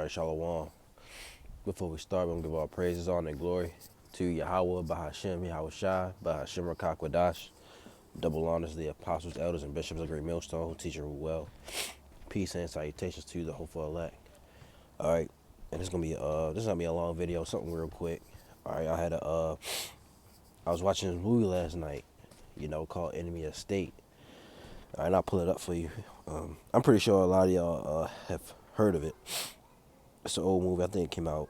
All right, Shalom. Before we start, we're going to give all praises, honor, and glory to Yahweh, Bahashem, Yahweh Shai, Bahashem, Rakakwadash. Double honors to the apostles, elders, and bishops of Great Millstone who teach and rule well. Peace and salutations to the hopeful elect. All right, and this is gonna be a long video, something real quick. All right, I was watching this movie last night, called Enemy of State. All right, I'll pull it up for you. I'm pretty sure a lot of y'all have heard of it. It's an old movie. I think it came out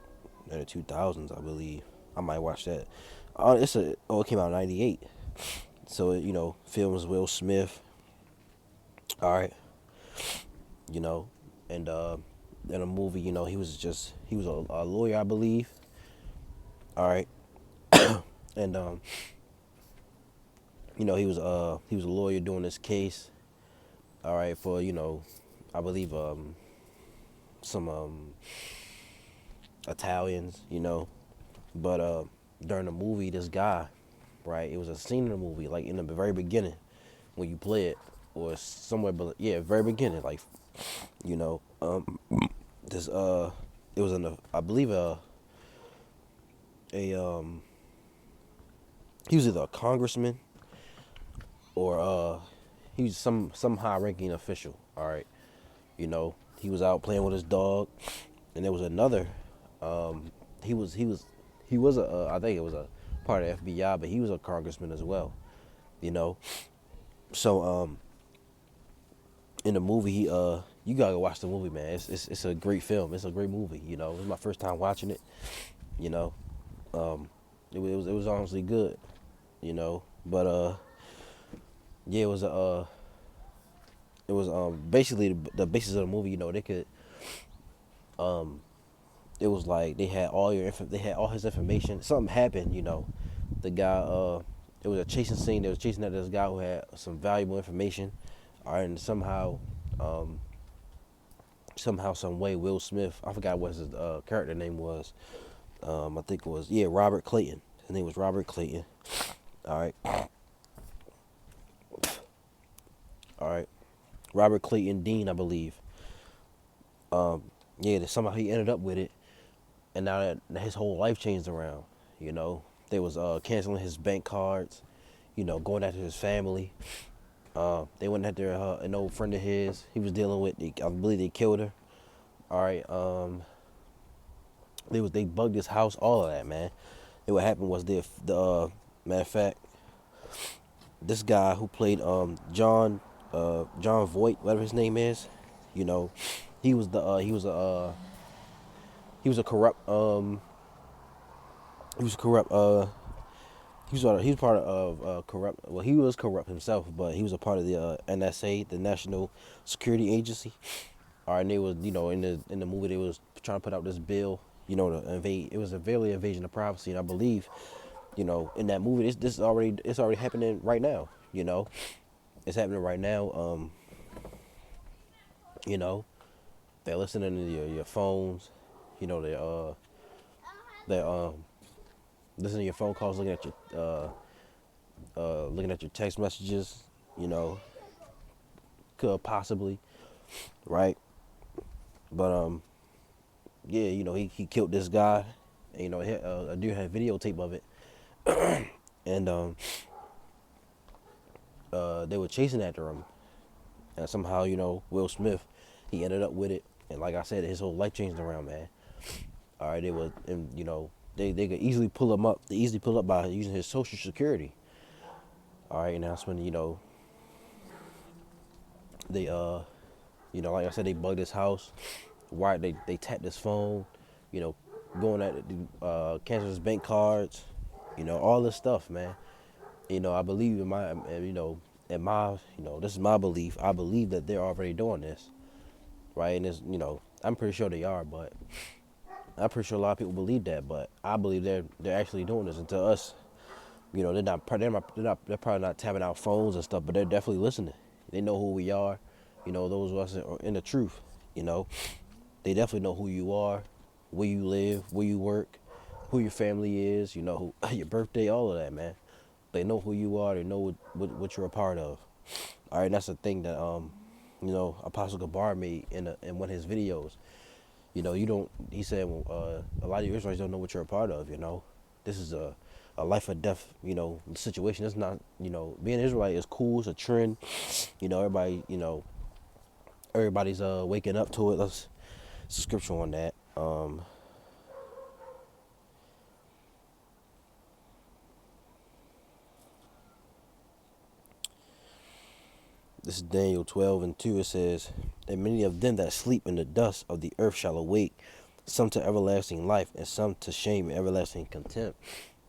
in the 2000s, I believe. I might watch that. It came out in '98. So films Will Smith. All right, and in a movie, he was a lawyer, I believe. All right, and he was a lawyer doing this case. All right, for I believe some Italians, but during the movie, this guy, right, it was a scene in the movie, like in the very beginning when you play it, or somewhere, but yeah, very beginning, like you know, this it was in the, I believe he was either a congressman or he was some high ranking official. All right, he was out playing with his dog, and there was another. He was a I think it was a part of the FBI, but he was a congressman as well. You know, so in the movie, you gotta go watch the movie, man. It's a great film. It's a great movie. It was my first time watching it. You know, it was honestly good. But yeah, it was basically the basis of the movie. They could it was like they had they had all his information. Something happened. The guy it was a chasing scene. They was chasing after this guy who had some valuable information. All right, and some way, Will Smith, I forgot what his character name was. I think it was, Robert Clayton. His name was Robert Clayton. All right. All right. Robert Clayton Dean, I believe. Somehow he ended up with it, and now that his whole life changed around. They was canceling his bank cards, going after his family. They went after an old friend of his. He was dealing with. I believe they killed her. All right. They bugged his house. All of that, man. And what happened was the matter of fact, this guy who played John Voight, whatever his name is, he was a corrupt he was corrupt he was part of corrupt. Well, he was corrupt himself, but he was a part of the NSA, the National Security Agency. All right, and they was in the movie they was trying to put out this bill, to invade. It was a very invasion of privacy, and I believe, in that movie, it's already happening right now. It's happening right now. They're listening to your phones. They're listening to your phone calls, looking at your text messages. Could possibly, right? But yeah, he killed this guy. And, a dude had videotape of it, and they were chasing after him, and somehow Will Smith, he ended up with it, and like I said, his whole life changed around, man. All right, they was, and they could easily pull him up. They easily pull up by using his social security. All right, and that's when they like I said, they bugged his house. Why they tapped his phone, going at cancel his bank cards, all this stuff, man. I believe in my, this is my belief. I believe that they're already doing this, right? And it's, I'm pretty sure they are, but I'm pretty sure a lot of people believe that, but I believe they're actually doing this. And to us, they're probably not tapping out phones and stuff, but they're definitely listening. They know who we are, those of us are in the truth, They definitely know who you are, where you live, where you work, who your family is, who, your birthday, all of that, man. They know who you are. They know what you're a part of. All right, that's the thing that Apostle Gabar made in one of his videos. You know, you don't. He said a lot of you Israelites don't know what you're a part of. You know, this is a life or death. You know, situation. It's not. You know, being an Israelite is cool. It's a trend. You know, everybody. You know, everybody's waking up to it. Let's scripture on that. This is Daniel 12:2. It says, "And many of them that sleep in the dust of the earth shall awake, some to everlasting life, and some to shame and everlasting contempt."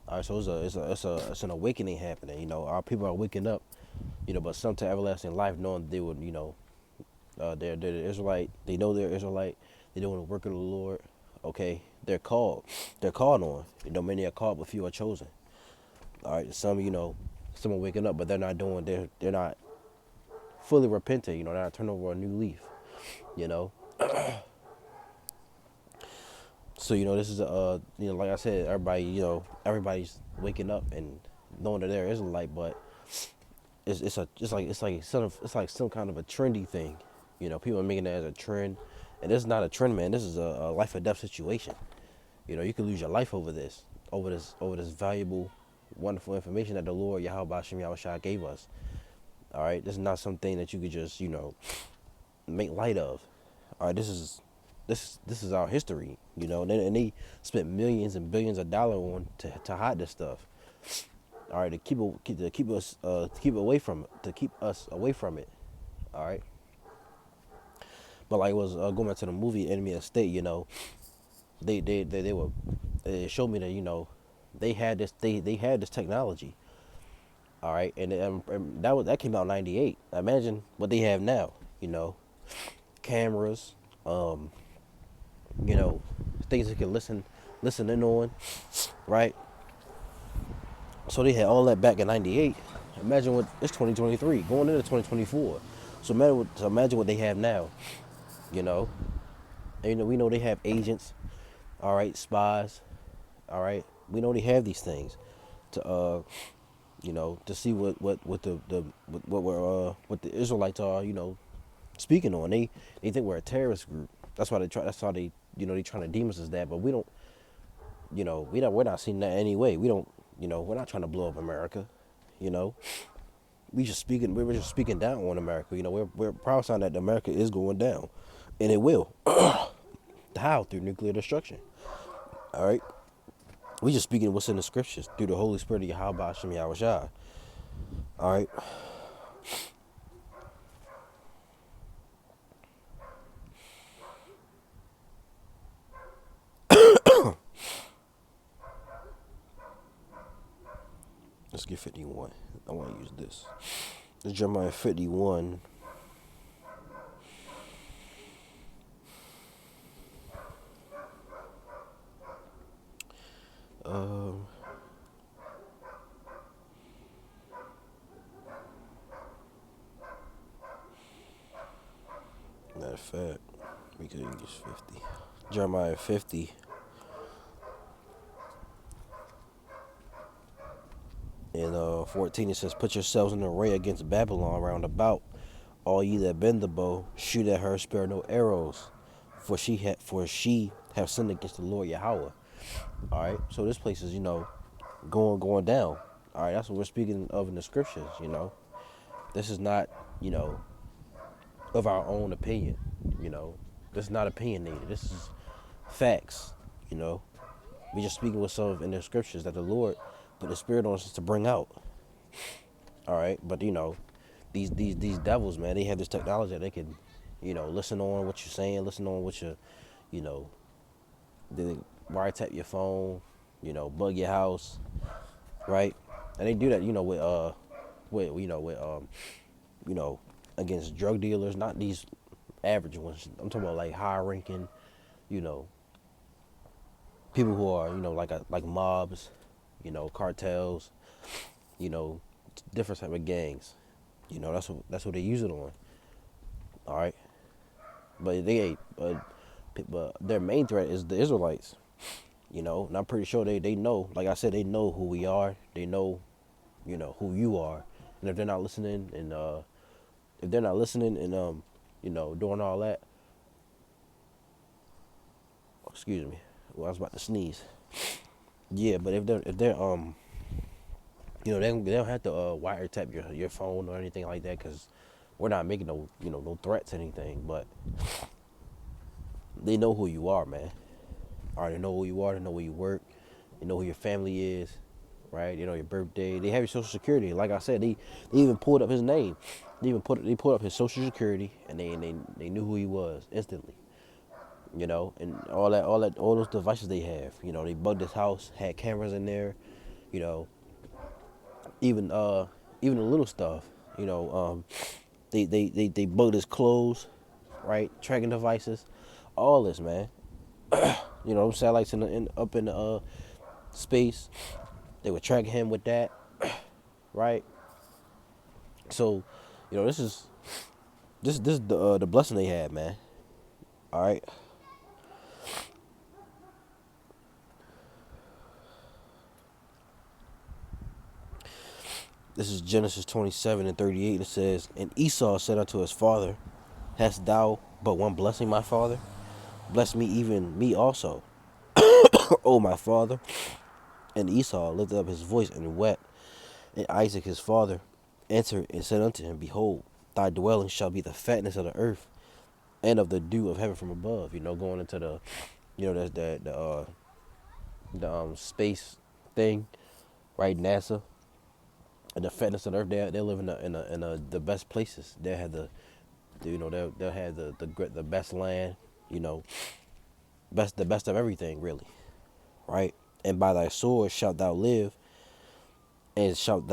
All right, so it's an awakening happening. You know, our people are waking up. You know, but some to everlasting life, knowing they would, you know, they're the Israelite. They know they're Israelite. They're doing the work of the Lord. Okay, they're called. They're called on. You know, many are called, but few are chosen. All right, some, you know, some are waking up, but they're not doing. They're not fully repentant. You know, they're not turning over a new leaf. You know, so you know, this is you know, like I said, everybody, you know, everybody's waking up and knowing that they're Israelite, but it's like some kind of a trendy thing. You know, people are making it as a trend, and this is not a trend, man. This is a life or death situation. You know, you could lose your life over this valuable, wonderful information that the Lord Yahweh Shem Yahweh gave us. All right, this is not something that you could just, you know, make light of. All right, this is our history. You know, and they spent millions and billions of dollars on to hide this stuff. All right, to keep us to keep away from it, to keep us away from it. All right, but like, it was going back to the movie Enemy of the State. You know, they were, it showed me that, you know, they had this technology. All right, and that came out in '98. Imagine what they have now. You know, cameras, you know, things you can listen in on, right? So they had all that back in '98. Imagine what it's 2023 going into 2024. So imagine what they have now. You know, and, you know, we know they have agents. All right, spies. All right, we know they have these things to you know, to see what what the Israelites are, you know, speaking on. They think we're a terrorist group. That's why they try. That's how they, you know, they trying to deem us as that. But we don't. You know, we're not seeing that anyway. We don't. You know, we're not trying to blow up America. You know, we were just speaking down on America. You know, we're prophesying that America is going down, and it will. How? Through nuclear destruction. All right. We just speaking what's in the scriptures through the Holy Spirit of Yahweh Hashem Yahweh Shai. All right. Let's get 51. I want to use this. This Jeremiah 51. Um, Matter of fact, we could use 50. Jeremiah 50 and 14. It says, "Put yourselves in array against Babylon round about. All ye that bend the bow, shoot at her, spare no arrows, for she have sinned against the Lord Yahweh." All right. So this place is, you know, going down. All right. That's what we're speaking of in the scriptures. You know, this is not, you know, of our own opinion. You know, this is not opinionated. This is facts. You know, we just speaking with some in the scriptures that the Lord put the Spirit on us to bring out. All right, but you know, these devils, man, they have this technology that they can, you know, listen on what you're saying, listen on what you're, you know, they wiretap your phone, you know, bug your house, right? And they do that, you know, you know, against drug dealers, not these average ones. I'm talking about like high ranking, you know, people who are, you know, like mobs, you know, cartels, you know, different type of gangs. You know, that's what they use it on. All right, but but their main threat is the Israelites. You know, and I'm pretty sure they know. Like I said, they know who we are. They know, you know, who you are. And if they're not listening, and you know, doing all that, Excuse me. Well, I was about to sneeze. Yeah, but if they're they don't have to wiretap your phone or anything like that, because we're not making no no threats or anything. But they know who you are, man. All right, they know who you are. They know where you work. They know who your family is, right? You know your birthday. They have your social security. Like I said, they even pulled up his name. They pulled up his social security, and they knew who he was instantly. And all those devices they have. They bugged his house, had cameras in there. You know, even even the little stuff. They bugged his clothes, right? Tracking devices, all this, man. Satellites up in the space. They were tracking him with that, right? So, this is this the blessing they had, man. All right. This is Genesis 27:38. It says, "And Esau said unto his father, Hast thou but one blessing, my father? Bless me, even me also, O my father." And Esau lifted up his voice and wept. And Isaac his father answered and said unto him, Behold, thy dwelling shall be the fatness of the earth, and of the dew of heaven from above. Going into the, that's the space thing, right? NASA. And the fatness of the earth, they live in the best places. They had they'll have the best land, you know, the best of everything, really, right? And by thy sword shalt thou live, and shalt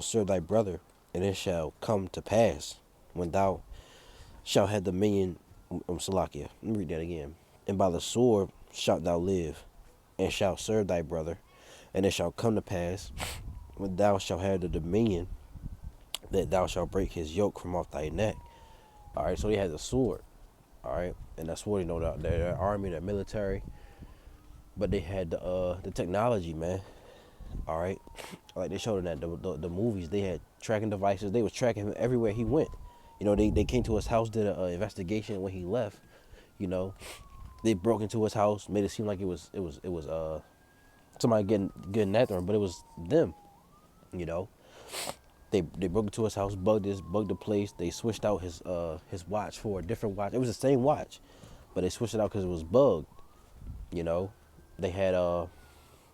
serve thy brother, and it shall come to pass when thou shalt have dominion. Salakia. Let me read that again. And by the sword shalt thou live, and shalt serve thy brother, and it shall come to pass when thou shalt have the dominion, that thou shalt break his yoke from off thy neck. All right, so he has a sword. All right, and that sword, their army, their military, but they had the technology, man. All right, like they showed in that the movies, they had tracking devices. They was tracking him everywhere he went. They came to his house, did an investigation when he left. You know, they broke into his house, made it seem like it was somebody getting after him, but it was them. You know, they broke into his house, bugged the place. They switched out his watch for a different watch. It was the same watch, but they switched it out because it was bugged. You know, they had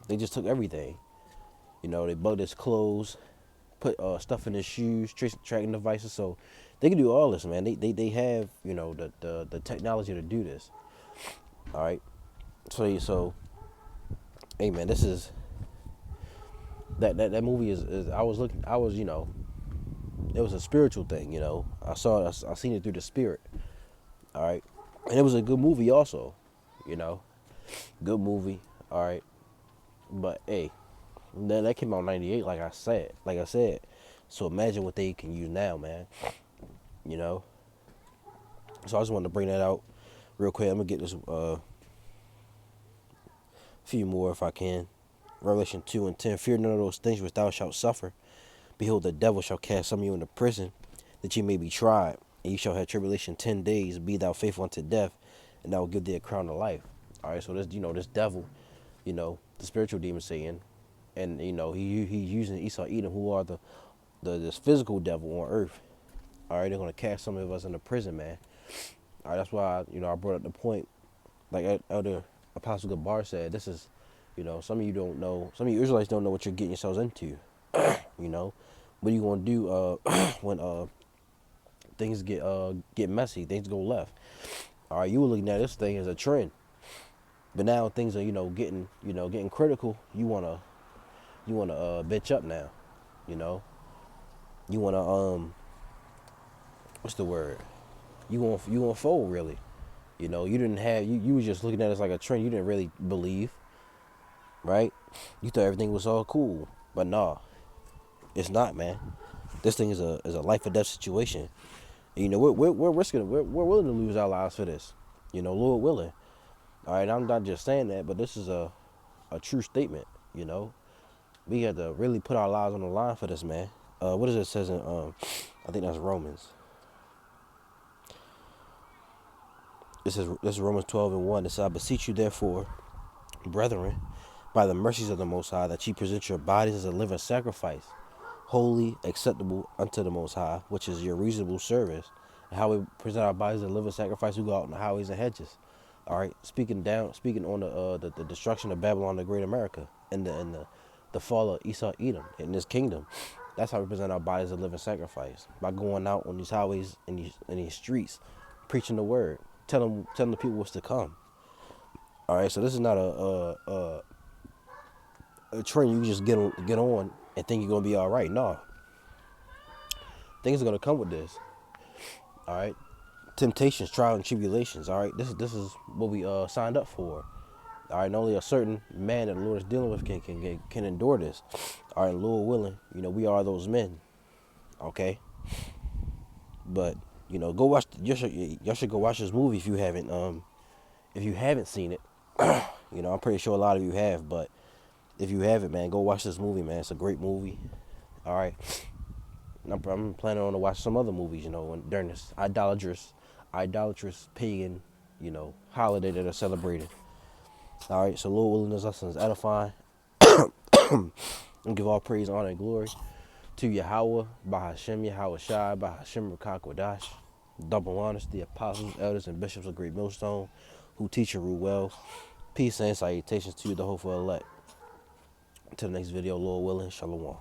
they just took everything. They bugged his clothes, put stuff in his shoes, tracking devices. So they can do all this, man. They have the technology to do this. All right. So hey, man, this is that movie is I was it was a spiritual thing. I seen it through the spirit. All right, and it was a good movie also. You know, good movie. All right, but hey, that came out in '98. Like I said. So imagine what they can use now, man. You know. So I just wanted to bring that out real quick. I'm gonna get this few more if I can. Revelation 2:10. Fear none of those things which thou shalt suffer. Behold, the devil shall cast some of you into prison, that ye may be tried, and ye shall have tribulation 10 days. Be thou faithful unto death, and I will give thee a crown of life. All right, so this devil, the spiritual demon Satan, and he's using Esau, Edom, who are this physical devil on earth. All right, they're gonna cast some of us into prison, man. All right, that's why I brought up the point, like Elder Apostle Gabar said. This is, some of you don't know, some of you Israelites don't know what you're getting yourselves into. What are you gonna do when things get messy, things go left? All right, you were looking at this thing as a trend, but now things are getting critical. You wanna bitch up now, you know. You wanna what's the word? You want to fold, really. You didn't have you was just looking at it as like a trend. You didn't really believe, right? You thought everything was all cool, but nah, it's not, man. This thing is a life or death situation. And, we're risking it. We're willing to lose our lives for this. Lord willing. All right, I'm not just saying that, but this is a true statement. We have to really put our lives on the line for this, man. What does it says in I think that's Romans. This is Romans 12:1. It says, I beseech you therefore, brethren, by the mercies of the Most High, that ye present your bodies as a living sacrifice, holy, acceptable unto the Most High, which is your reasonable service. And how we present our bodies as a living sacrifice, we go out in the highways and hedges. All right, speaking on the destruction of Babylon, the Great America, and the fall of Esau, Edom, in this kingdom. That's how we present our bodies as a living sacrifice, by going out on these highways and these streets, preaching the word, telling the people what's to come. All right, so this is not a trend you just get on and think you're gonna be all right. No, things are gonna come with this. All right, temptations, trials, and tribulations. All right, this is what we signed up for. All right, and only a certain man that the Lord is dealing with can endure this. All right, Lord willing, we are those men. Okay, but go watch. Y'all should go watch this movie if you haven't seen it. I'm pretty sure a lot of you have, but if you haven't, man, go watch this movie, man. It's a great movie. All right, I'm planning on to watch some other movies, during this idolatrous pagan, holiday that are celebrated. All right, so Lord willing, this lesson is edifying. And give all praise, honor, and glory to Yahweh, Bahashem, Yahweh Shai, Bahashem Rakakwadash. Double honors the apostles, elders, and bishops of Great Millstone, who teach and rule well. Peace and salutations to you, the hopeful elect. Until the next video, Lord willing, Shalom.